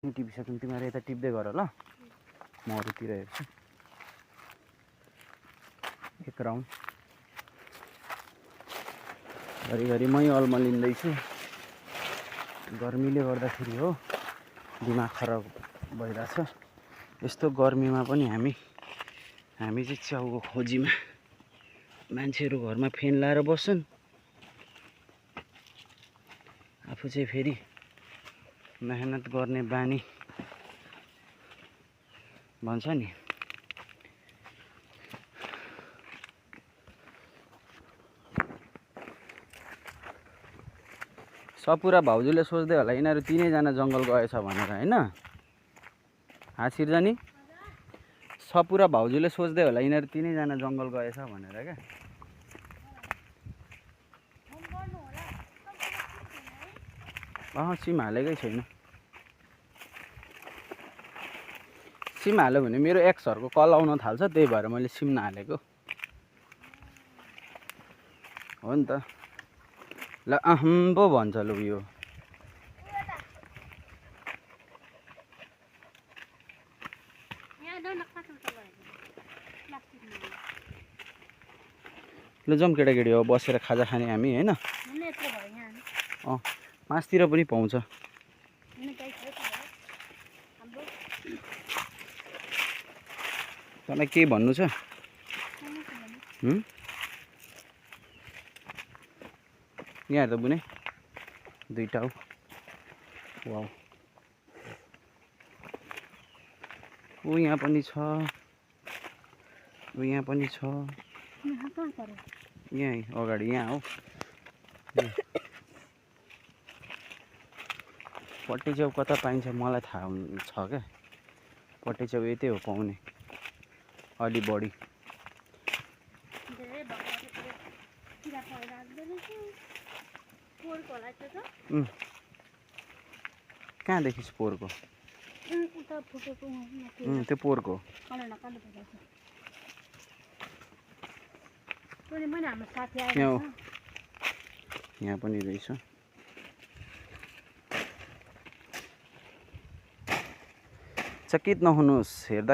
टिपिसक्यौँ तिमीहरू यता टिप्दै गर ल म अरूतिर हेर्छु एक राउन्ड घरिघरि मै अल्मलिँदैछु गर्मीले गर्दाखेरि हो दिमाग खराब भइरहेछ यस्तो गर्मीमा पनि हामी चाहिँ च्याउको खोजीमा मान्छेहरू घरमा फेन लाएर बस्छन् आफू चाहिँ फेरि मेहनत गर्ने बानी भन्छ नि सपुरा भाउजूले सोच्दै होला यिनीहरू तीनैजना जङ्गल गएछ भनेर हैन हासिर्जनी सपुरा भाउजूले सोच्दै होला यिनीहरू तीनैजना जङ्गल गएछ भनेर क्या सिम हालेकै छैन सिम हाल्यो भने मेरो एक्सहरूको कल आउन थाल्छ त्यही भएर मैले सिम नहालेको हो नि त ल पो भन्छ लु यो ल जाउँ केटाकेटी हो बसेर खाजा खाने हामी होइन मासतिर पनि पाउँछ तँलाई केही भन्नु छ यहाँ हेर त बुने दुईटा हो वाउ ऊ यहाँ पनि छ ऊ यहाँ पनि छ यहीँ अगाडि यहाँ हो पट्टी च्याउ कता पाइन्छ मलाई थाहा छ क्या पट्टी च्याउ यतै हो पाउने अलि बढी कहाँदेखि पोहोरको त्यो पोहोरको यहाँ पनि रहेछ चकित नहुनुहोस् हेर्दा